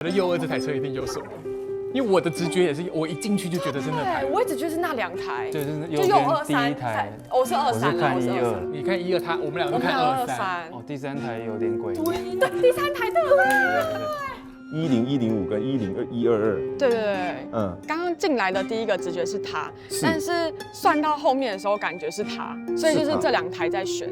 觉得右二这台车一定有什么，因为我的直觉也是，我一进去就觉得是那台。我也只觉得是那2台，对，就是就右23台，我是23，我是看12，你看1、2，我们两个都看23。哦，第3台有点诡异。对，第3台对不对10105跟102。对，刚刚进来的第一个直觉是他，但是算到后面的时候感觉是他，所以就是这2台在选。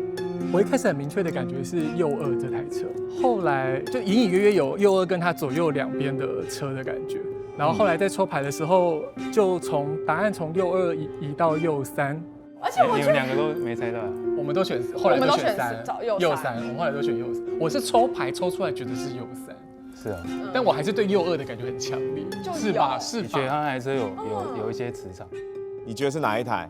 我一开始很明确的感觉是右二这台车，后来就隐隐约约有右二跟它左右两边的车的感觉，然后后来在抽牌的时候，就答案从右二移到右3，而且你们2个都没猜到，我们都选，后来都选3，右3，我们后来都选右3，我是抽牌抽出来觉得是右3，是啊，但我还是对右二的感觉很强烈，是吧？是吧？你觉得它还是有一些磁场？你觉得是哪一台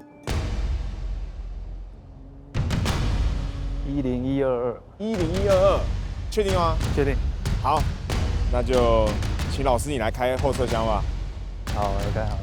10122， 10122，确定吗？确定。好，那就请老师你来开后车厢吧。好，我开好了。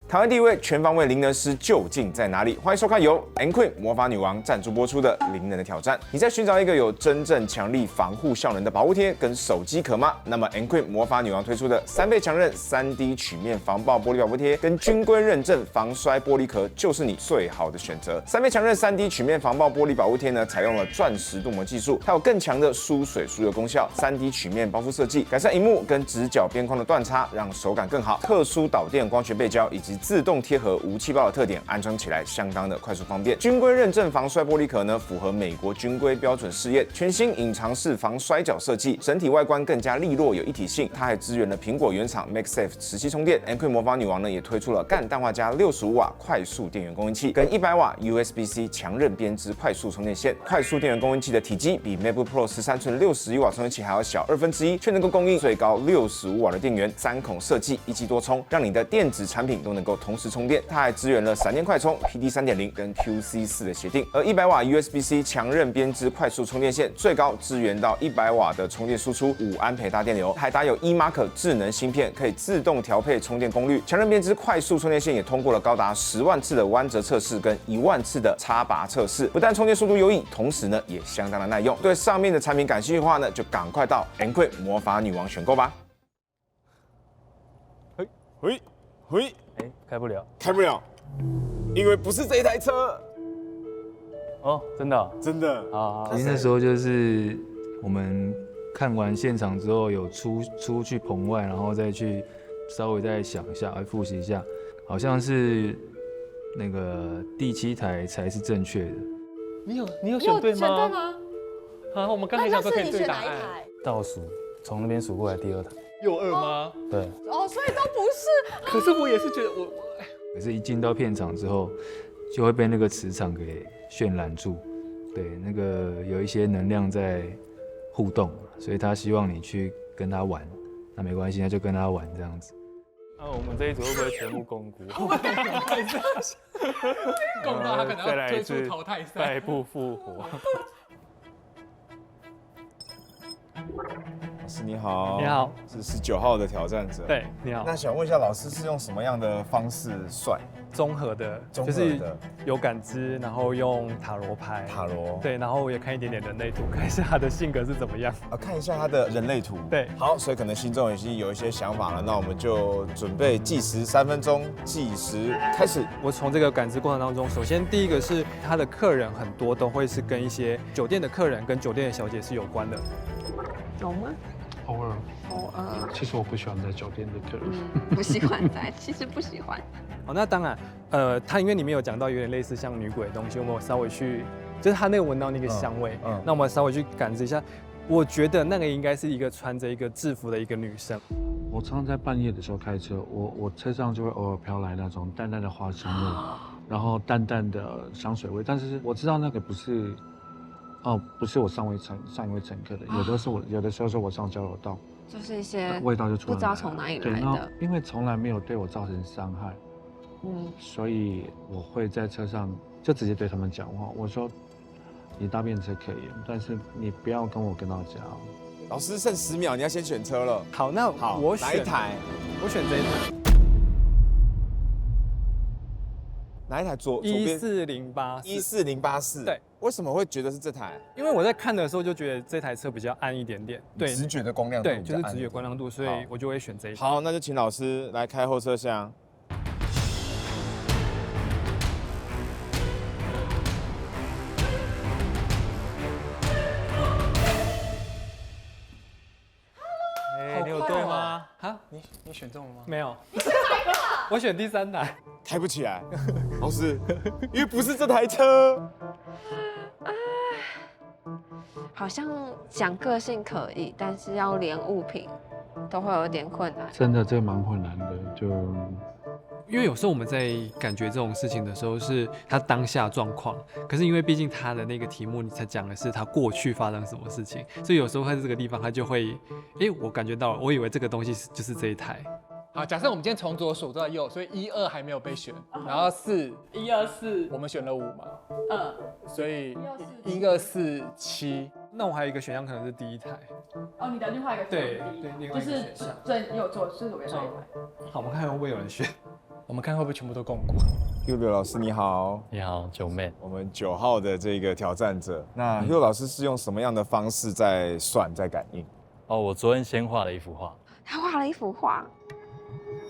台湾第一位全方位灵能师究竟在哪里？欢迎收看由 Queen 魔法女王赞助播出的《灵能的挑战》。你在寻找一个有真正强力防护效能的保护贴跟手机壳吗？那么 Queen 魔法女王推出的3倍强韧3D 曲面防爆玻璃保护贴跟军规认证防摔玻璃壳就是你最好的选择。3倍强韧3D 曲面防爆玻璃保护贴呢，采用了钻石镀膜技术，它有更强的疏水疏油功效。3D 曲面包覆设计，改善荧幕跟直角边框的断差，让手感更好。特殊导电光学背胶以及自动贴合无气泡的特点，安装起来相当的快速方便。军规认证防摔玻璃壳呢，符合美国军规标准试验，全新隐藏式防摔角设计，整体外观更加利落有一体性。它还支援了苹果原厂 MagSafe 磁吸充电。Queen 魔法女王呢也推出了干氮化镓65瓦快速电源供应器，跟100瓦 USB-C 强韧编织快速充电线。快速电源供应器的体积比 MacBook Pro 13寸61瓦充电器还要小1/2，却能够供应最高65瓦的电源，3孔设计，一机多充，让你的电子产品都能够同时充电。它还支援了闪电快充、PD 3.0跟 QC4的协定。而100瓦 USB-C 强韧编织快速充电线，最高支援到100瓦的充电输出，5安培大电流，还搭有 eMark 智能芯片，可以自动调配充电功率。强韧编织快速充电线也通过了高达10万次的弯折测试跟1万次的插拔测试，不但充电速度优异，同时呢也相当的耐用。对上面的产品感兴趣的话呢，就赶快到 Queen 魔法女王选购吧。嘿，开不了，开不了，因为不是这一台车。哦，真的，真的啊。其实那时候就是我们看完现场之后，有出去棚外，然后再去稍微再想一下，来复习一下，好像是那个第7台才是正确的。你有选对吗？选对吗？啊，我们刚才想说可以对答案。倒数从那边数过来第2台。右2吗？对。哦，所以都不是。可是我也是觉得可是，一进到片场之后，就会被那个磁场给渲染住，对，那个有一些能量在互动，所以他希望你去跟他玩，那没关系，那就跟他玩这样子。那我们这一组会不会全部公估？公到他可能要推出淘汰赛，败不复活。老师你好，你好，是19号的挑战者。对，你好。那想问一下，老师是用什么样的方式算？综合的，就是有感知，然后用塔罗牌。塔罗。对，然后我也看一点点人类图，看一下他的性格是怎么样。看一下他的人类图。对。好，所以可能心中已经有一些想法了，那我们就准备计时3分钟，计时开始。我从这个感知过程当中，首先第一个是他的客人很多都会是跟一些酒店的客人跟酒店的小姐是有关的。有吗？偶尔。其实我不喜欢在酒店的客人。不喜欢在，其实不喜欢。哦，那当然，它因为里面有讲到有点类似像女鬼的东西，我们稍微去，就是他那个闻到那个香味，那我们稍微去感知一下。我觉得那个应该是一个穿着一个制服的一个女生。我常常在半夜的时候开车，我车上就会偶尔飘来那种淡淡的花香味，然后淡淡的香水味，但是我知道那个不是哦，不是我上一位乘客的，有的时候是我上交流道，就是一些味道就出来了，不知道从哪里对，然后来的。因为从来没有对我造成伤害，所以我会在车上就直接对他们讲话，我说你搭便车可以，但是你不要跟我跟到家哦。老师剩10秒，你要先选车了。好，那好，我选哪一台？我选这一台哪一台左边14084。 14084。对，为什么会觉得是这台？因为我在看的时候就觉得这台车比较暗一点点，对，直觉的光亮度对，比较暗就是直觉光亮度，所以好我就会选这一台。好，那就请老师来开后车厢。哎，你有对吗？啊，你选中了吗？没有，我选第3台。开不起来，老师，因为不是这台车。好像讲个性可以，但是要连物品都会有点困难。真的这个蛮困难的，就因为有时候我们在感觉这种事情的时候，是他当下状况，可是因为毕竟他的那个题目，你才讲的是他过去发生什么事情，所以有时候他在这个地方，他就会，我感觉到了，我以为这个东西就是这一台。好，假设我们今天从左数到右，所以1、2还没有被选，然后4，1、2、4，我们选了5嘛，所以1、2、4、7。那我还有一个选项可能是第一台。哦，你的另外一个对，另外一个选项。正右左是左边那一台。好，我们看看会不会有人选。我们看会不会全部都共估。佑佑老师你好，你好，九妹。我们9号的这个挑战者，那佑老师是用什么样的方式在算在感应？哦，我昨天先画了一幅画。他画了一幅画，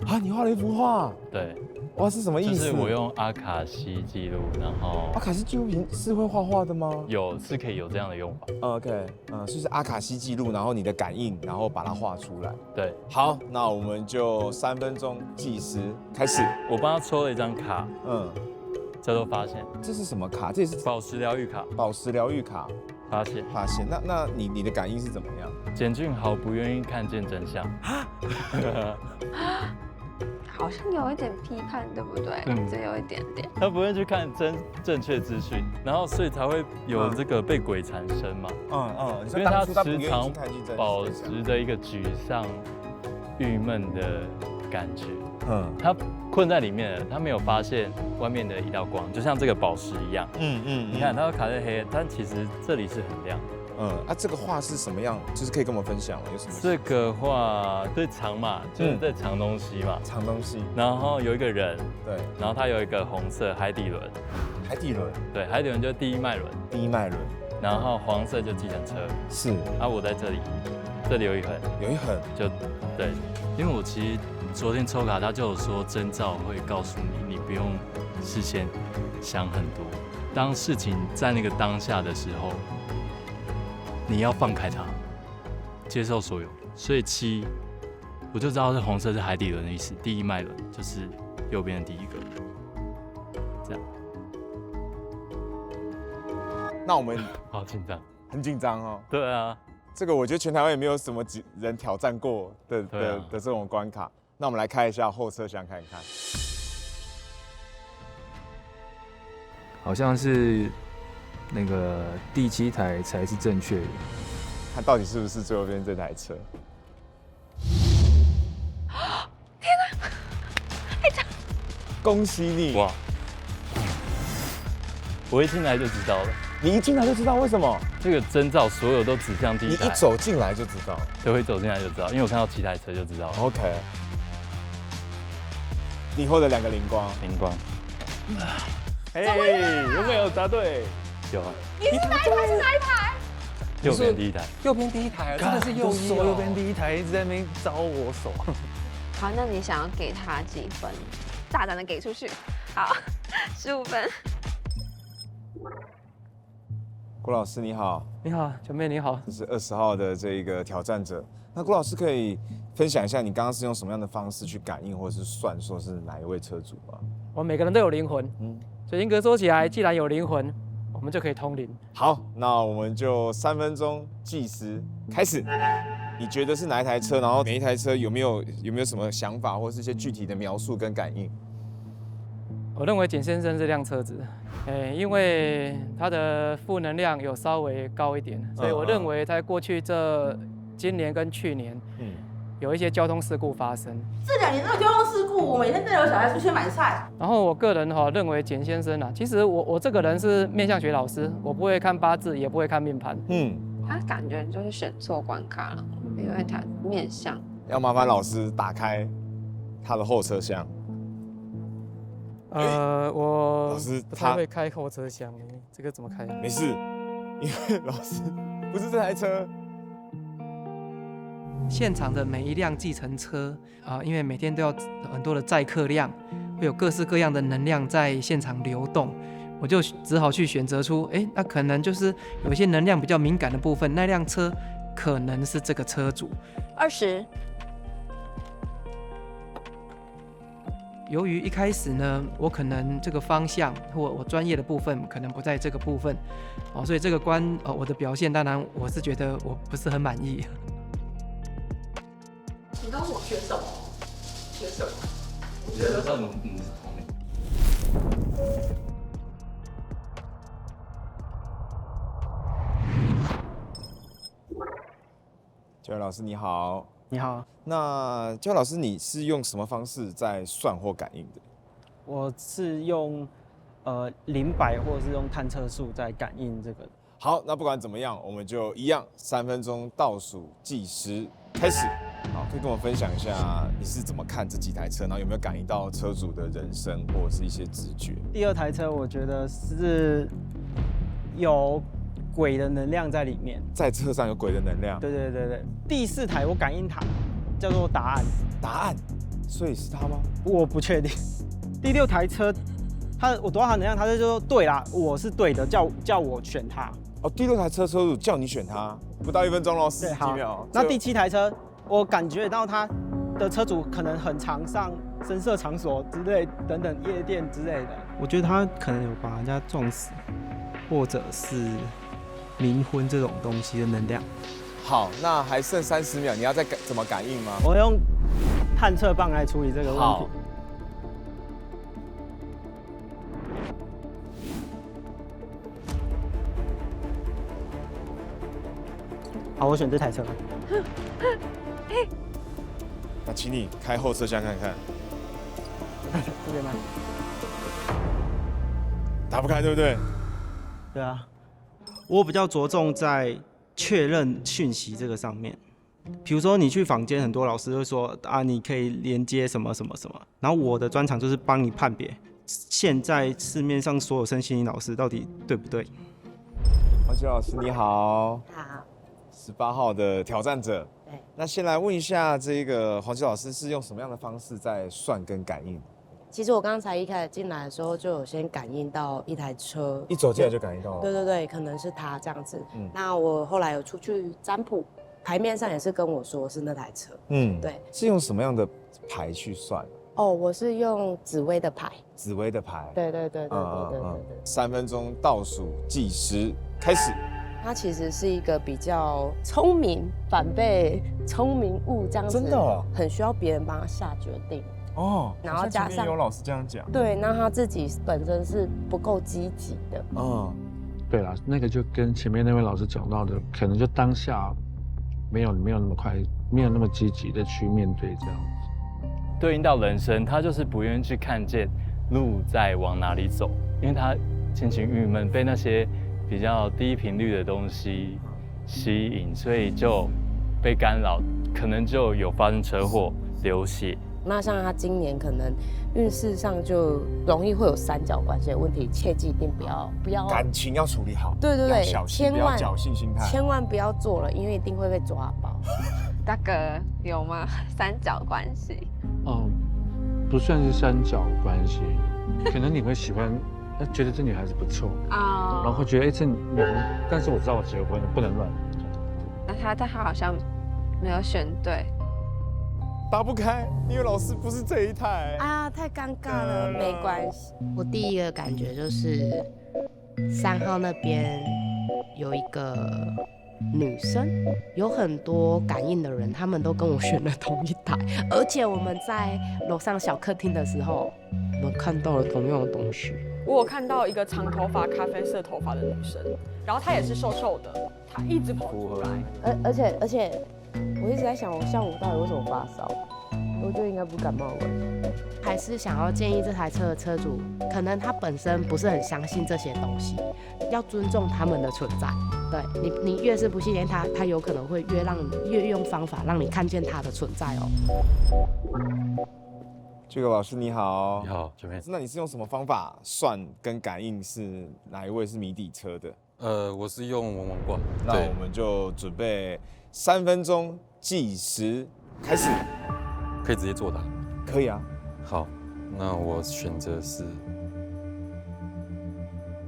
啊，你画了一幅画，对，哇，是什么意思？就是我用阿卡西记录，然后阿卡西记录是会画画的吗是可以有这样的用法。 ？OK，就是阿卡西记录，然后你的感应，然后把它画出来。对，好，那我们就3分钟计时开始。我帮他抽了一张卡，叫做发现，这是什么卡？这也是宝石疗愈卡。宝石疗愈卡。发现，发现。那你的感应是怎么样？简俊豪不愿意看见真相。好像有一点批判，对不对？这有一点点。他不愿意去看正确资讯，然后所以才会有这个被鬼缠身嘛。因为他时常保持着一个沮丧、郁闷的感觉。他困在里面了，他没有发现外面的一道光，就像这个宝石一样。你看，它卡在黑，但其实这里是很亮。这个画是什么样？就是可以跟我们分享吗？有什么？这个画对藏嘛，就是在藏东西嘛。藏东西。然后有一个人，对，然后他有一个红色海底轮。海底轮。对，海底轮就是第一脉轮。第一脉轮。然后黄色就计程车。是。我在这里，这里有一横。有一横。就对，因为我其实昨天抽卡，他就有说征兆会告诉你，你不用事先想很多。当事情在那个当下的时候，你要放开它，接受所有。所以7，我就知道是红色是海底轮的意思，第一脉轮就是右边的第一个。这样。那我们好紧张，很紧张哦。对啊，这个我觉得全台湾也没有什么人挑战过的这种关卡。那我们来开一下后车厢看一看。好像是那个第7台才是正确的，看到底是不是最后边这台车？天哪！恭喜你！哇！我一进来就知道了。你一进来就知道为什么？这个征兆所有都指向第一台。你一走进来就知道。对，我一走进来就知道，因为我看到7台车就知道了。OK。你获得2个灵光。灵光。有没有答对？有啊。你是哪一台？是哪一台？右边第一台。右边第一台，真的是右一。右边第一台一直在那边招我手。好，那你想要给他几分？大胆的给出去。好，15分。郭老师你好。你好，九妹你好。这是20号的这个挑战者。那郭老师可以分享一下你刚刚是用什么样的方式去感应或是算说是哪一位车主吗？我们每个人都有灵魂，所以严格说起来，既然有灵魂，我们就可以通灵。好，那我们就3分钟计时开始。你觉得是哪一台车？然后每一台车有没有什么想法，或是一些具体的描述跟感应？我认为简先生这辆车子，因为它的负能量有稍微高一点，所以我认为在过去今年跟去年，有一些交通事故发生。这2年这个交通事故，我每天带我小孩出去买菜。然后我个人认为简先生其实我这个人是面相学老师，我不会看八字，也不会看命盘。他感觉就是选错关卡了，因为他面相。要麻烦老师打开他的后车厢。我老师不太会开后车厢，这个怎么开？没事，因为老师不是这台车。现场的每一辆计程车因为每天都要很多的载客量，会有各式各样的能量在现场流动，我就只好去选择出，那可能就是有一些能量比较敏感的部分，那辆车可能是这个车主。20。由于一开始呢，我可能这个方向或我专业的部分可能不在这个部分，所以这个关我的表现，当然我是觉得我不是很满意。你告诉我选什么？选什么？我觉得这种教育老师你好。你好，那教育老师，你是用什么方式在算或感应的？我是用0百或者是用探测数在感应这个。好，那不管怎么样，我们就一样，3分钟倒数计时开始。好，可以跟我分享一下你是怎么看这几台车，然后有没有感应到车主的人生或者是一些直觉？第2台车我觉得是有鬼的能量在里面，在车上有鬼的能量。对。第4台我感应它，叫做答案。答案，所以是他吗？我不确定。第6台车，我读到它能量，它就说对啦，我是对的，叫我选它。哦，第6台车车主叫你选它，不到1分钟喽，40几秒。那第7台车，我感觉到它的车主可能很常上声色场所之类等等夜店之类的，我觉得他可能有把人家撞死，或者是冥婚这种东西的能量。好，那还剩30秒，你要再怎么感应吗？我用探测棒来处理这个问题。好，我选这台车。那请你开后车厢看看。这边吗？打不开，对不对？对啊，我比较着重在确认讯息这个上面。比如说你去坊间，很多老师会说啊，你可以连接什么什么什么，然后我的专长就是帮你判别现在市面上所有身心灵老师到底对不对。黄菊老师你好。好。18号的挑战者。对。那先来问一下，这个黄菊老师是用什么样的方式在算跟感应？其实我刚才一开始进来的时候，就有先感应到一台车，一走进来就感应到了。对，可能是他这样子。那我后来有出去占卜，牌面上也是跟我说是那台车。对。是用什么样的牌去算？哦，我是用紫微的牌。紫微的牌。对。3分钟倒数计时开始。他其实是一个比较聪明，反被聪明误这样子，真的哦，很需要别人帮他下决定。哦，然后加上有老师这样讲，对，那他自己本身是不够积极的。对啦，那个就跟前面那位老师讲到的，可能就当下没有那么快，没有那么积极的去面对这样子。对应到人生，他就是不愿意去看见路在往哪里走，因为他心情郁闷，被那些比较低频率的东西吸引，所以就被干扰，可能就有发生车祸、流血。那像他今年可能运势上就容易会有三角关系的问题，切记一定不要感情要处理好，对，小心，不要侥幸心态，千万不要做了，因为一定会被抓包。大哥有吗？三角关系？不算是三角关系，可能你会喜欢，觉得这女孩子不错啊，然后会觉得这女人，但是我知道我结婚了，不能乱。那他好像没有选对。打不开，因为老师不是这一台啊，太尴尬了，没关系。我第一个感觉就是3号那边有一个女生，有很多感应的人，他们都跟我选了同一台，而且我们在楼上小客厅的时候，我们看到了同样的东西。我有看到一个长头发、咖啡色头发的女生，然后她也是瘦瘦的，她一直跑出来。而且，我一直在想，我下午到底为什么发烧？我觉得应该不感冒了。还是想要建议这台车的车主，可能他本身不是很相信这些东西，要尊重他们的存在。对你越是不信任他，他有可能会越用方法让你看见他的存在哦。这个老师你好，你好，九妹。那你是用什么方法算跟感应是哪一位是谜底车的？我是用文王卦。那我们就准备3分钟计时开始。可以直接作答？可以啊。好，那我选择是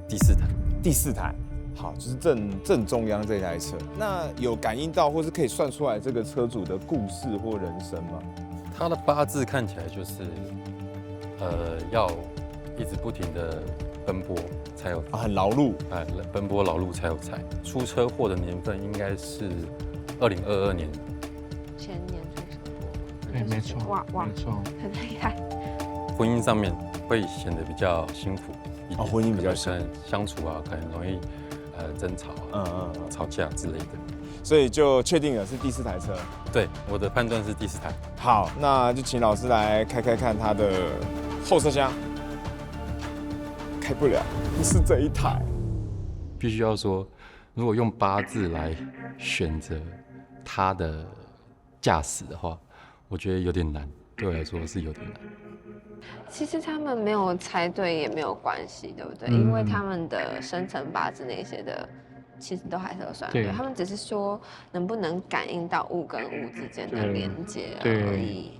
第4台。第4台，好，就是正中央这台车。那有感应到或是可以算出来这个车主的故事或人生吗？他的八字看起来就是，要一直不停的奔波才有，很劳碌，奔波劳碌才有财。出车祸的年份应该是2022年。前年出车祸。对，没错，哇，没错，很厉害。婚姻上面会显得比较辛苦一点，婚姻比较辛苦，相处啊，可能容易争吵啊，吵架之类的。所以就确定了是第4台车。对，我的判断是第4台。好，那就请老师来开看他的后车厢。开不了，不是这一台。必须要说，如果用八字来选择他的驾驶的话，我觉得有点难，对我来说是有点难。其实他们没有猜对也没有关系，对不对？因为他们的生辰八字那些的，其实都还是有算对。他们只是说能不能感应到物跟物之间的连接而已。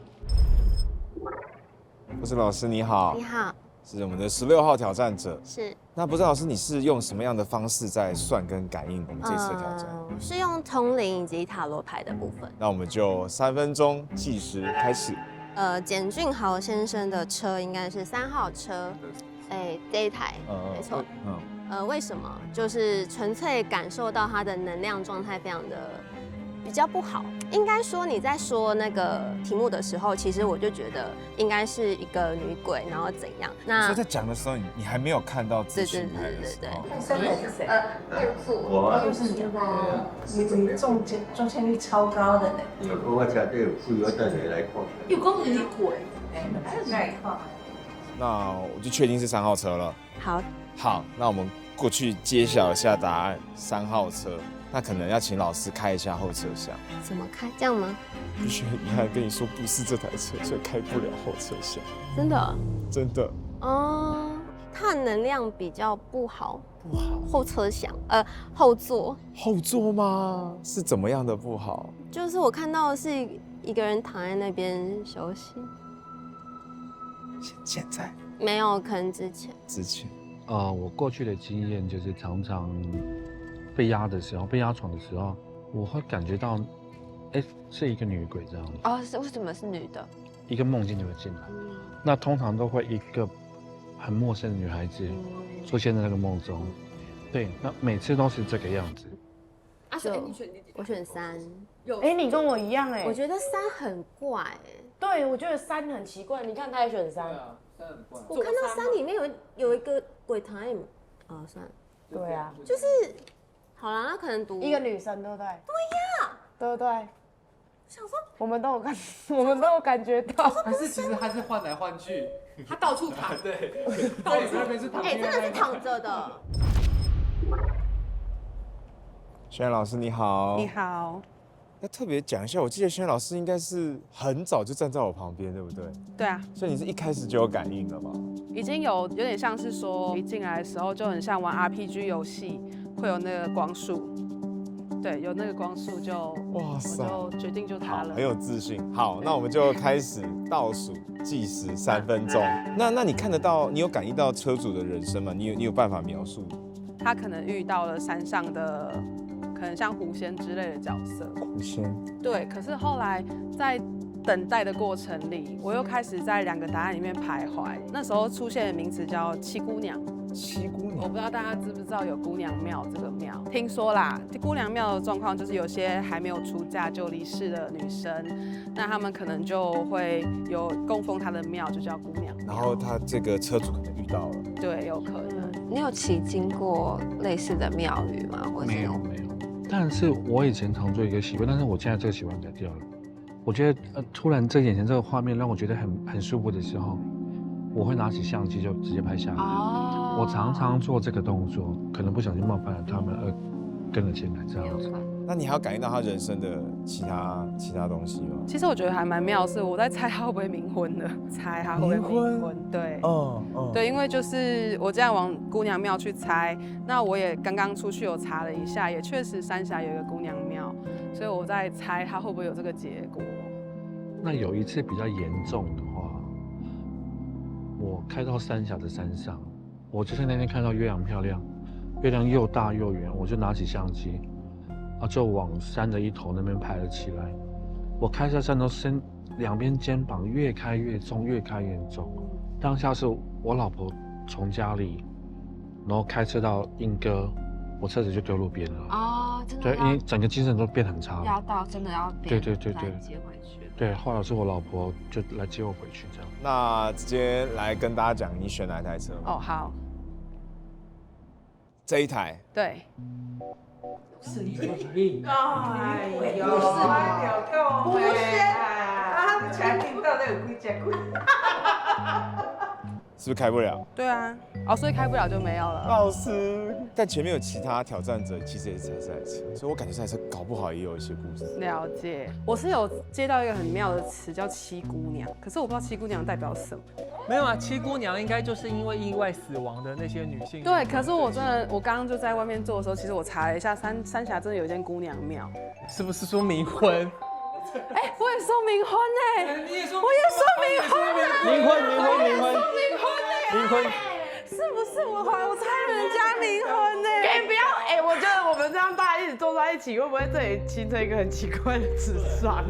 不是老师你好。你好。是我们的16号挑战者。是。那不知道老师你是用什么样的方式在算跟感应我们这次的挑战？是用通灵以及塔罗牌的部分。那我们就3分钟计时开始。简俊豪先生的车应该是3号车，这一台，没错。为什么？就是纯粹感受到他的能量状态非常的比较不好。应该说你在说那个题目的时候，其实我就觉得应该是一个女鬼，然后怎样？那所以在讲的时候，你还没有看到自己牌的时候。第3台是谁？我就是你，你中签率超高的呢。我家这有富有带谁来看？有公女鬼，来看。那我就确定是3号车了。好，那我们过去揭晓一下答案，3号车。那可能要请老师开一下后车厢。怎么开？这样吗？必须遗憾跟你说，不是这台车，所以开不了后车厢。真的？真的。哦，它的能量比较不好。不好。后车厢，后座。后座吗？是怎么样的不好？就是我看到的是一个人躺在那边休息。现在？没有，可能之前。我过去的经验就是常常被压床的时候，我会感觉到，是一个女鬼这样子。哦，是为什么是女的？一个梦境就会进来，那通常都会一个很陌生的女孩子出现在那个梦中。对，那每次都是这个样子。我选3。你跟我一样我觉得3很怪对，我觉得3很奇怪。你看他也选3。对啊，3很怪。我看到3里面有一个鬼躺在算了。对啊。就是，好啦，那可能读一个女生，对不对？对呀。对不对？想说我们都有感觉到。还是其实他是换来换去，他到处躺。对，到处那边是躺。真的是躺着的。轩然老师你好。你好。要特别讲一下，我记得轩然老师应该是很早就站在我旁边，对不对？对啊。所以你是一开始就有感应了吗？已经有点像是说，一进来的时候就很像玩 RPG 游戏，会有那个光束。对，有那个光束就，哇塞，我就决定就他了。很有自信。好，那我们就开始倒数计时3分钟。那你看得到，你有感应到车主的人生吗？你有办法描述？他可能遇到了山上的，可能像狐仙之类的角色。狐仙。对，可是后来在等待的过程里，我又开始在2个答案里面徘徊。那时候出现的名词叫七姑娘。七姑娘，我不知道大家知不知道有姑娘庙这个庙，听说啦，姑娘庙的状况就是有些还没有出嫁就离世的女生，那她们可能就会有供奉她的庙，就叫姑娘庙。然后他这个车主可能遇到了，对，有可能。你有骑经过类似的庙宇吗？或是没有。但是我以前常做一个习惯，但是我现在这个习惯改掉了。我觉得突然这眼前这个画面让我觉得很舒服的时候，我会拿起相机就直接拍下来。我常常做这个动作，可能不小心冒犯了他们而跟了进来这样子。那你还要感应到他人生的其他东西吗？其实我觉得还蛮妙，是我在猜他会不会冥婚的，猜他会不会冥婚？对，对，因为就是我这样往姑娘庙去猜，那我也刚刚出去有查了一下，也确实三峡有一个姑娘庙，所以我在猜他会不会有这个结果。那有一次比较严重的话，我开到三峡的山上，我就是那天看到月亮漂亮，月亮又大又圆，我就拿起相机。就往山的一头那边拍了起来。我开下山头，两边肩膀越开越重，越开越重。当下是我老婆从家里，然后开车到莺歌，我车子就丢路边了。真的。对，因为整个精神都变很差了。要到真的要对接回去。对，后来是我老婆就来接我回去这样。那直接来跟大家讲，你选哪一台车？好。这一台。对。是你决定。哎呦，不是啊，你才听到那有几只鬼。是不是开不了？对啊，所以开不了就没有了。老师，但前面有其他挑战者，其实也是踩这台车，所以我感觉这台车搞不好也有一些故事。了解，我是有接到一个很妙的词叫七姑娘，可是我不知道七姑娘代表什么。没有啊，七姑娘应该就是因为意外死亡的那些女性。对，可是我刚刚就在外面做的时候，其实我查了一下，三峡真的有一间姑娘庙。是不是说冥婚？我也说冥婚哎，你也说，我也说冥婚冥婚，是不是我猜人家冥婚呢？不要我觉得我们这样大家一起坐在一起，会不会这里形成一个很奇怪的智商？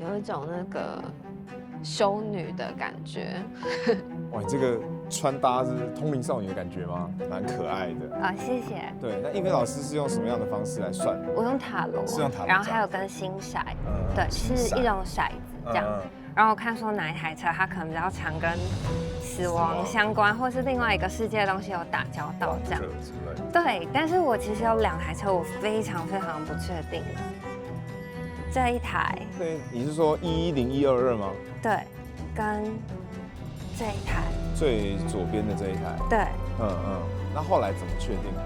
有一种那个修女的感觉。哇，你这个穿搭是通灵少女的感觉吗？蛮可爱的。谢谢。对，那英菲老师是用什么样的方式来算？我用塔罗，是用塔罗，然后还有跟星骰，对，是一种骰子这样。然后我看说哪一台车它可能比较常跟死亡相关，或是另外一个世界的东西有打交道这样。对，但是我其实有2台车，我非常非常不确定。这一台，对，你是说110-122吗？对，跟这一台，最左边的这一台。对，那后来怎么确定的？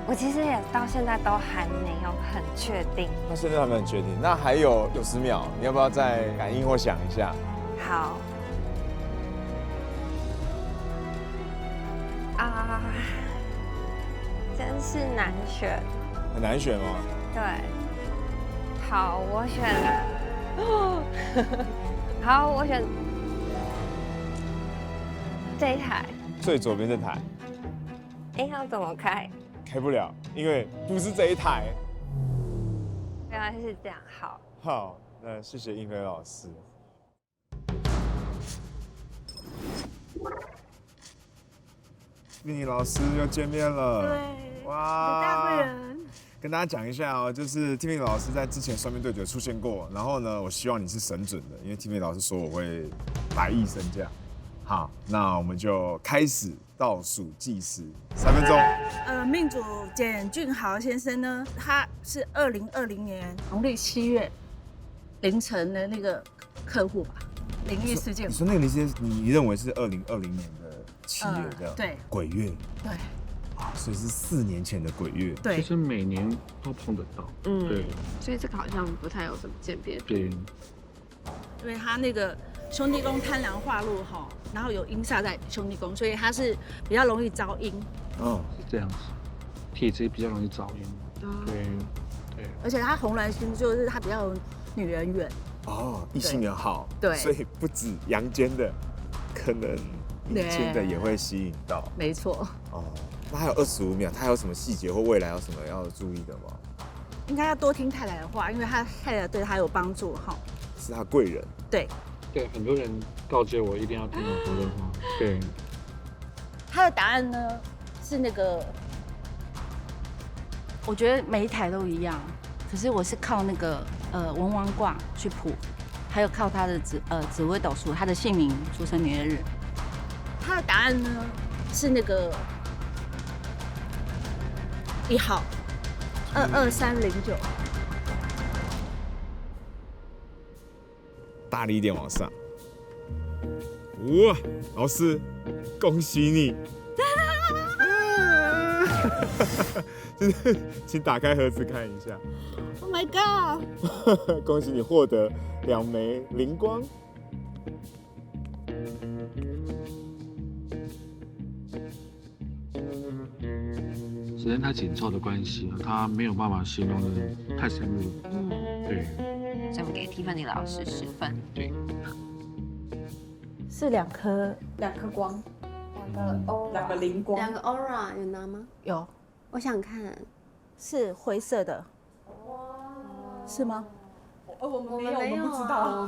我其实也到现在都还没有很确定。那现在还没有很确定，那还有90秒，你要不要再感应或想一下？好。真是难选。很难选吗？对。好，我选。好，我选这一台。最左边这台。要怎么开？开不了，因为不是这一台。原来是这样，好。好，那谢谢英菲老师。Tiffany老师又见面了。对。哇。大贵人。跟大家讲一下哦，就是 Tiffany 老师在之前双面对决出现过，然后呢，我希望你是神准的，因为 Tiffany 老师说我会100亿身价。好，那我们就开始倒数计时3分钟。命主简俊豪先生呢，他是2020年农历7月凌晨的那个客户吧，灵异事件。你说那个灵异事件，你认为是2020年的7月这样？对。鬼月。对。所以是4年前的鬼月。对。其实每年都碰得到。对。所以这个好像不太有什么鉴别。对。因为他那个兄弟宫贪婪化禄哈，然后有阴煞在兄弟宫，所以他是比较容易招阴。是这样子，体质比较容易招阴。对。而且他红鸾星就是他比较有女人缘。异性缘好。对。所以不止阳间的，可能阴间的也会吸引到。没错。那还有25秒，他有什么细节或未来有什么要注意的吗？应该要多听太太的话，因为他太太对他有帮助哈。是他贵人。对。对，很多人告诫我一定要听我说的话。对，他的答案呢是那个，我觉得每一台都一样，可是我是靠那个文王卦去卜，还有靠他的紫微斗数，他的姓名、出生年月日。他的答案呢是那个1号22309。大力一点往上。哇，老师，恭喜你！请打开盒子看一下。Oh my god！ 恭喜你获得2枚灵光。时间太紧凑的关系，他没有办法形容的太深入。对。所以我们给 Tiffany 老师10分。对。是2颗光，2个灵光，2个 aura 有拿吗？有，我想看，是灰色的，是吗？我们没有，我们不知道，我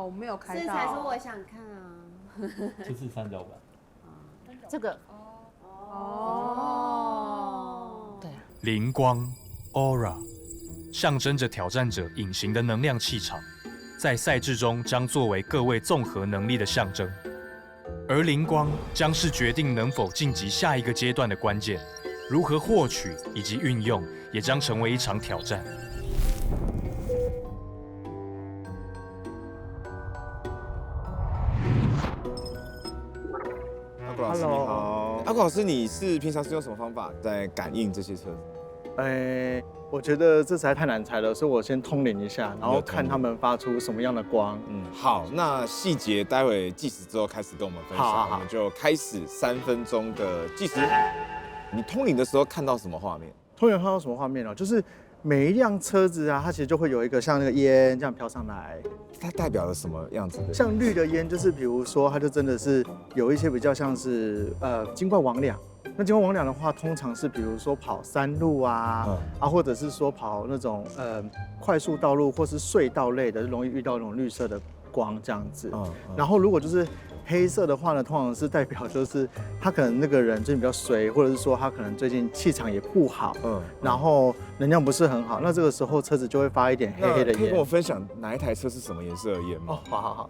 没有开到。是才说我想看啊。这是三角板。这个。哦。对啊。灵光 aura 象征着挑战者隐形的能量气场。在赛制中将作为各位综合能力的象征，而灵光将是决定能否晋级下一个阶段的关键。如何获取以及运用，也将成为一场挑战。阿古老师你好，阿古老师，你是平常是用什么方法在感应这些车子？我觉得这实在太难猜了，所以我先通灵一下，然后看他们发出什么样的光。好，那细节待会计时之后开始跟我们分享。好，我们就开始3分钟的计时。你通灵的时候看到什么画面？通灵看到什么画面呢？就是每一辆车子啊，它其实就会有一个像那个烟这样飘上来。它代表了什么样子的？像绿的烟，就是比如说，它就真的是有一些比较像是金冠魍魉。那金冠魍魉的话，通常是比如说跑山路啊，或者是说跑那种快速道路或是隧道类的，容易遇到那种绿色的光这样子。然后如果就是黑色的话呢，通常是代表就是他可能那个人最近比较衰，或者是说他可能最近气场也不好，然后能量不是很好，那这个时候车子就会发一点黑黑的烟。可以跟我分享哪一台车是什么颜色的烟吗？好。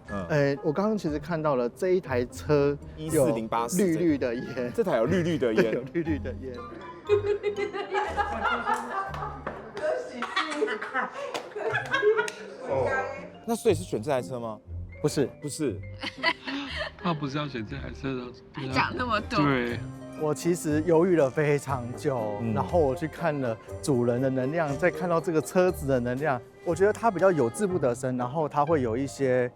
我刚刚其实看到了这一台车有绿绿的烟，这台有绿绿的烟，有绿绿的烟。那所以是选这台车吗？不是。他不是要选这台车的。讲那么多。对。我其实犹豫了非常久，然后我去看了主人的能量，再看到这个车子的能量，我觉得他比较有志不得生，然后他会有一些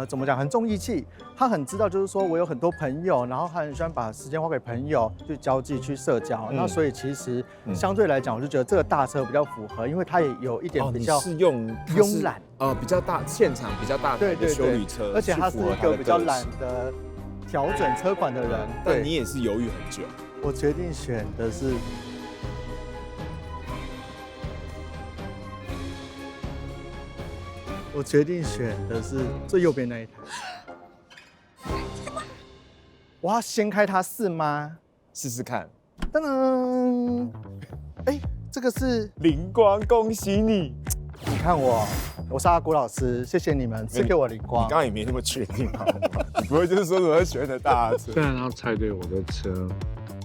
怎么讲，很重义气，他很知道就是说我有很多朋友，然后他很喜欢把时间花给朋友，去交际去社交，那所以其实相对来讲，我就觉得这个大车比较符合，因为它也有一点比较是用慵懒，比较大现场比较大的休旅车，而且他是一个比较懒的调整车款的人。但你也是犹豫很久。我决定选的是，最右边那一台。我要掀开它是吗？试试看。噔噔，这个是灵光，恭喜你！你看我是阿古老师，谢谢你们赐给我灵光。你刚刚也没那么确定好吗？你不会就是说什么选的大车？虽然他猜对我的车。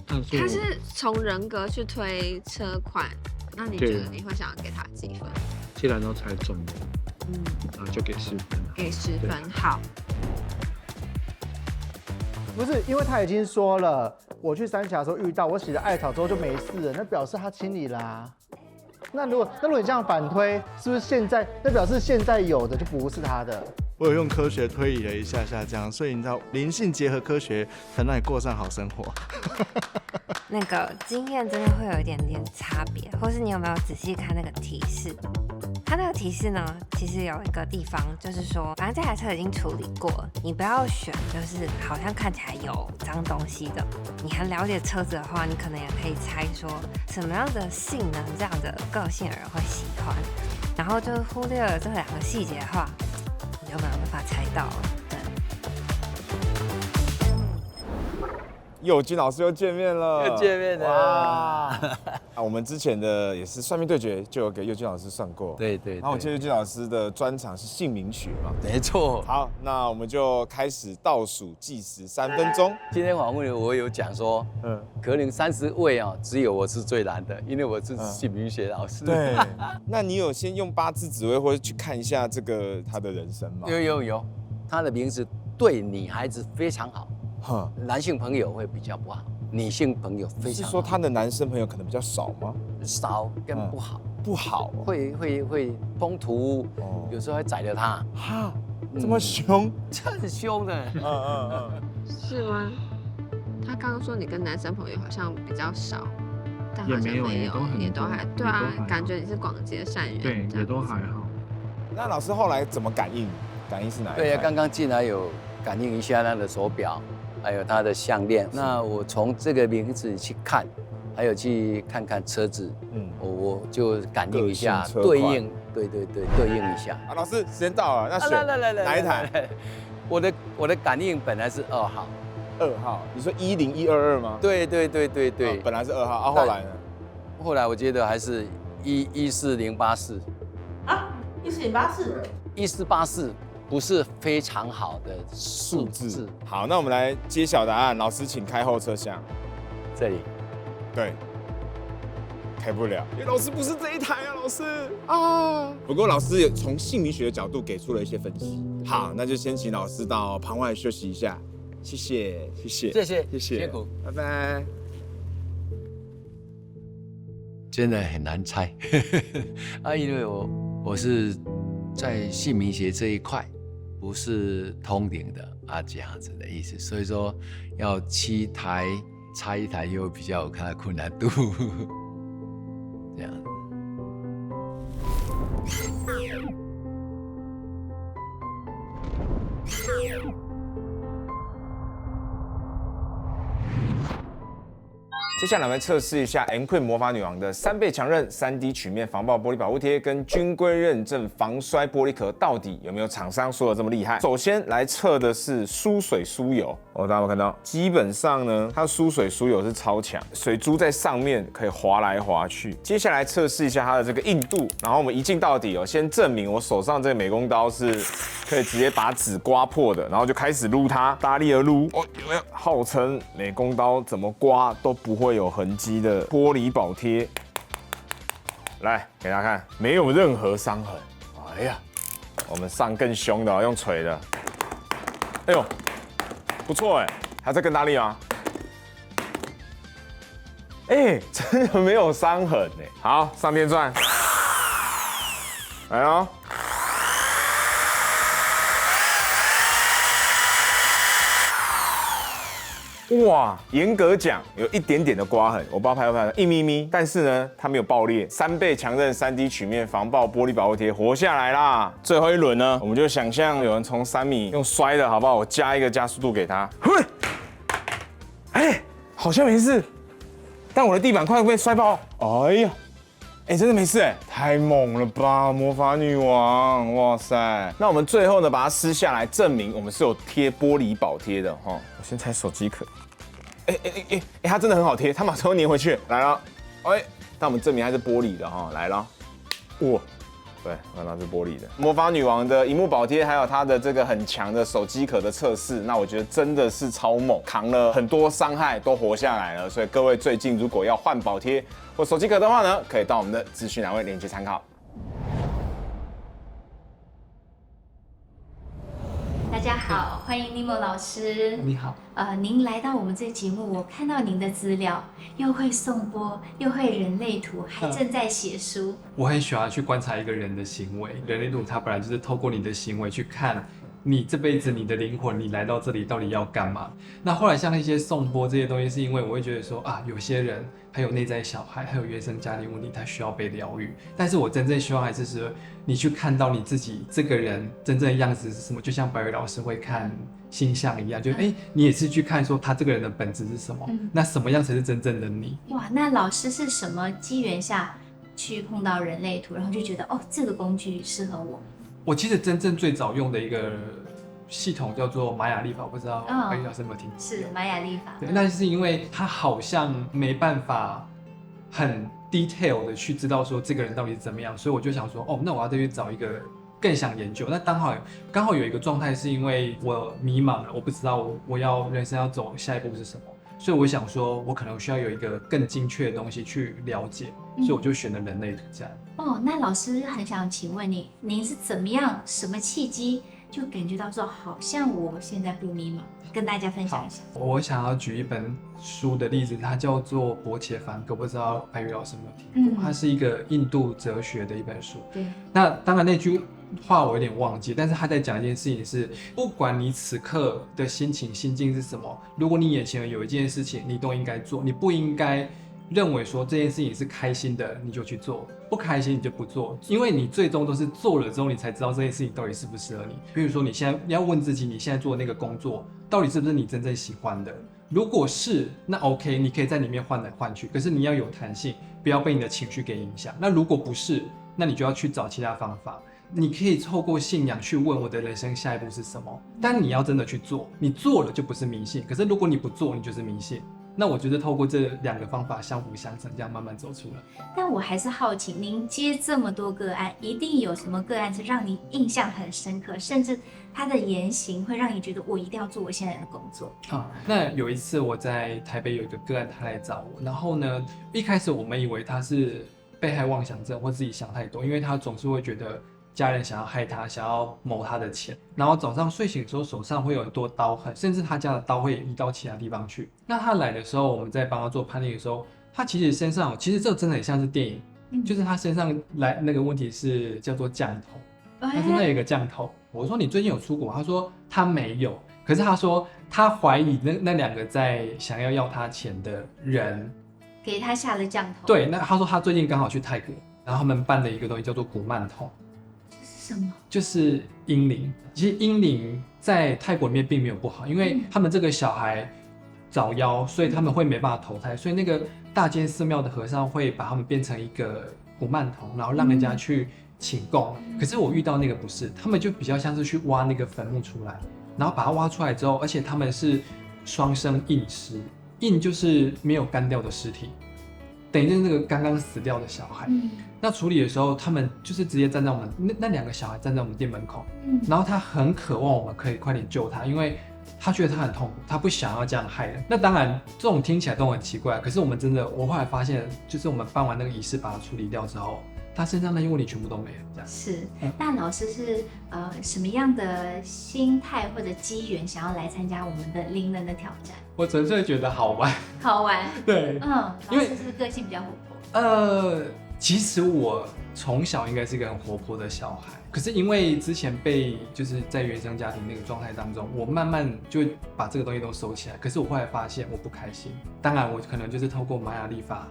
他是从人格去推车款，那你觉得你会想要给他几分？既然都猜中了，那就给10分。给10分，好。不是，因为他已经说了，我去三峡的时候遇到，我洗了艾草之后就没事了，那表示他清理啦。那如果你这样反推，是不是现在那表示现在有的就不是他的？我有用科学推理了一下这样，所以你知道灵性结合科学，才让你过上好生活。那个经验真的会有一点点差别，或是你有没有仔细看那个提示？它那个提示呢，其实有一个地方就是说，反正这台车已经处理过了，你不要选就是好像看起来有脏东西的。你很了解车子的话，你可能也可以猜说什么样的性能、这样的个性的人会喜欢，然后就忽略了这2个细节的话，你就没有办法猜到了。对，佑君老师又见面了，又见面了。哇！我们之前的也是算命对决，就有给佑君老师算过。对。然后我记得佑君老师的专长是姓名学嘛。没错。好，那我们就开始倒数计时3分钟。今天访问我有讲说，可能30位啊，只有我是最难的，因为我是姓名学老师。对。那你有先用八字紫微或者去看一下这个他的人生吗？有，他的名字对女孩子非常好。男性朋友会比较不好，女性朋友非常好。是说他的男生朋友可能比较少吗？少跟不好，不好，会冲突，有时候会宰了他。哈，这么凶？很凶的。是吗？他刚刚说你跟男生朋友好像比较少，但好像没有，也都还对啊，感觉你是广结善缘。对，也都还好。那老师后来怎么感应？感应是哪一？对呀，刚刚进来有感应一下他的手表。还有他的项链，那我从这个名字去看，还有去看看车子，我就感应一下，对应，对，对应一下。老师，时间到了，那选哪一台？我的感应本来是2号，2号，你说10122吗？对，本来是2号，后来呢？后来我觉得还是14084啊，14084。不是非常好的数字。好，那我们来揭晓答案。老师，请开后车厢。这里。对。开不了，因为老师不是这一台啊，老师啊。不过老师也从姓名学的角度给出了一些分析。好，那就先请老师到旁外休息一下。谢谢。辛苦，拜拜。真的很难猜因为我是在姓名学这一块。不是通灵的这样子的意思，所以说要7台插1台又比较有看困难度，这样。接下来我们测试一下 Queen 魔法女王的3倍强韧 3D 曲面防爆玻璃保护贴跟军规认证防摔玻璃壳到底有没有厂商说的这么厉害？首先来测的是疏水疏油，大家有看到，基本上呢，它疏水疏油是超强，水珠在上面可以滑来滑去。接下来测试一下它的这个硬度，然后我们一镜到底先证明我手上这个美工刀是可以直接把纸刮破的，然后就开始撸它，大力的撸。有没有？号称美工刀怎么刮都不会有痕迹的玻璃保贴，来给大家看，没有任何伤痕。哎呀，我们上更凶的，用锤的。哎呦，不错哎，还在更大力吗？哎，真的没有伤痕哎。好，上电钻，来哦。哇，严格讲有一点点的刮痕，我不知道拍不拍得1咪咪，但是呢，它没有爆裂。3倍强韧 3D 曲面防爆玻璃保护贴活下来啦。最后一轮呢，我们就想象有人从3米用摔的好不好？我加一个加速度给他，哎，好像没事，但我的地板快被摔爆。哎呀，真的没事哎，太猛了吧，魔法女王，哇塞！那我们最后呢，把它撕下来，证明我们是有贴玻璃保贴的哈。我先拆手机壳，它真的很好贴，它马上粘回去，来了，但我们证明它是玻璃的哈，来了，哇，对，看到是玻璃的。魔法女王的萤幕保贴，还有它的这个很强的手机壳的测试，那我觉得真的是超猛，扛了很多伤害都活下来了。所以各位最近如果要换保贴或手机壳的话呢，可以到我们的资讯栏位链接参考。大家好，欢迎 Nemo 老师。你好。您来到我们这节目，我看到您的资料，又会颂钵，又会人类图，还正在写书。我很喜欢去观察一个人的行为，人类图它本来就是透过你的行为去看你这辈子你的灵魂，你来到这里到底要干嘛？那后来像那些颂钵这些东西，是因为我会觉得说有些人还有内在小孩，还有原生家庭问题，他需要被疗愈。但是我真正希望还是说，你去看到你自己这个人真正的样子是什么，就像白宇老师会看星象一样，就你也是去看说他这个人的本质是什么，那什么样才是真正的你？哇，那老师是什么机缘下去碰到人类图，然后就觉得这个工具适合我？我其实真正最早用的一个系统叫做玛雅历法，我不知道白玉老师有没有听过？是玛雅历法。对，那是因为他好像没办法很 detail 的去知道说这个人到底是怎么样，所以我就想说，哦，那我要再去找一个更想研究。那刚好有一个状态是因为我迷茫了，我不知道我要人生要走下一步是什么，所以我想说我可能需要有一个更精确的东西去了解，所以我就选了人类图这样。哦，那老师很想请问您是怎么样，什么契机就感觉到说好像我现在不迷茫，跟大家分享一下。我想要举一本书的例子，它叫做《勃且梵歌》，不知道白玉老师有没有听过？它是一个印度哲学的一本书。对。那当然那句话我有点忘记，但是他在讲一件事情是，不管你此刻的心情心境是什么，如果你眼前有一件事情，你都应该做，你不应该认为说这件事情是开心的你就去做，不开心你就不做，因为你最终都是做了之后你才知道这件事情到底适不适合你。比如说你现在要问自己，你现在做的那个工作到底是不是你真正喜欢的，如果是，那 OK， 你可以在里面换来换去，可是你要有弹性，不要被你的情绪给影响。那如果不是，那你就要去找其他方法。你可以透过信仰去问我的人生下一步是什么，但你要真的去做，你做了就不是迷信，可是如果你不做，你就是迷信。那我觉得透过这两个方法相辅相成，这样慢慢走出来。但我还是好奇，您接这么多个案，一定有什么个案是让你印象很深刻，甚至他的言行会让你觉得我一定要做我现在的工作。那有一次我在台北有一个个案，他来找我，然后呢，一开始我们以为他是被害妄想症或自己想太多，因为他总是会觉得家人想要害他，想要谋他的钱，然后早上睡醒的时候手上会有很多刀痕，甚至他家的刀会移到其他地方去。那他来的时候，我们在帮他做判定的时候，他其实身上其实这真的很像是电影，就是他身上来那个问题是叫做降头，他身上有一个降头。我说你最近有出国？他说他没有，可是他说他怀疑那两个在想要他钱的人给他下了降头。对，那他说他最近刚好去泰国，然后他们办了一个东西叫做古曼童。什么？就是阴灵。其实阴灵在泰国里面并没有不好，因为他们这个小孩早夭，所以他们会没办法投胎，所以那个大间寺庙的和尚会把他们变成一个古曼童，然后让人家去请供。可是我遇到那个不是，他们就比较像是去挖那个坟墓出来，然后把它挖出来之后，而且他们是双生硬尸，硬就是没有干掉的尸体，等于就是那个刚刚死掉的小孩。那处理的时候，他们就是直接站在我们那两个小孩站在我们店门口，然后他很渴望我们可以快点救他，因为他觉得他很痛苦，他不想要这样害人。那当然这种听起来都很奇怪，可是我们真的，我后来发现，就是我们办完那个仪式把他处理掉之后，他身上那些问题全部都没了。这样是。那老师是什么样的心态或者机缘想要来参加我们的灵人的挑战？我纯粹觉得好玩。好玩。对。老师是不是个性比较活泼？其实我从小应该是一个很活泼的小孩，可是因为之前被就是在原生家庭那个状态当中，我慢慢就把这个东西都收起来。可是我后来发现我不开心，当然我可能就是透过玛雅历法，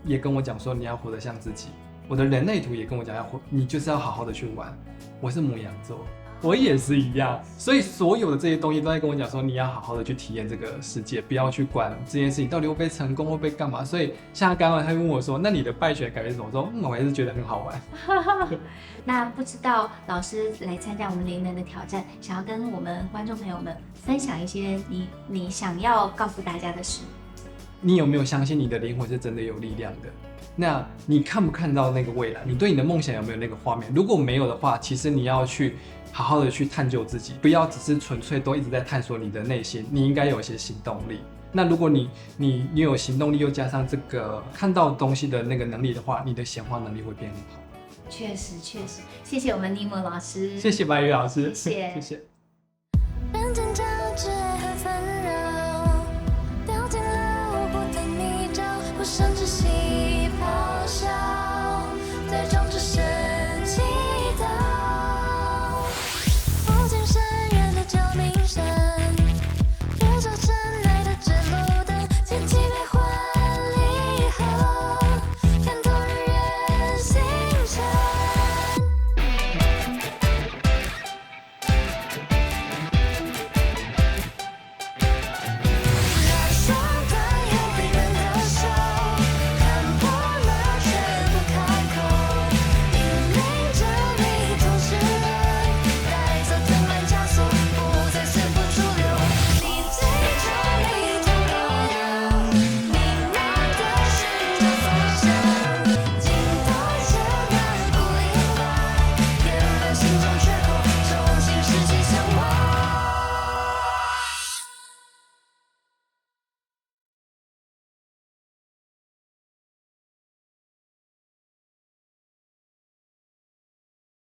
也跟我讲说你要活得像自己。我的人类图也跟我讲你就是要好好的去玩。我是牡羊座，我也是一样，所以所有的这些东西都在跟我讲说，你要好好的去体验这个世界，不要去管这件事情到底会不会成功，会不会干嘛。所以像刚刚他问我说，那你的败选改变是什么？我说我还是觉得很好玩。那不知道老师来参加我们灵人的挑战，想要跟我们观众朋友们分享一些你想要告诉大家的事。你有没有相信你的灵魂是真的有力量的？那你看不看到那个未来？你对你的梦想有没有那个画面？如果没有的话，其实你要去好好的去探究自己，不要只是纯粹都一直在探索你的内心，你应该有一些行动力。那如果你有行动力，又加上这个看到东西的那个能力的话，你的显化能力会变很好。确实，谢谢我们尼莫老师，谢谢白宇老师，谢谢。谢谢。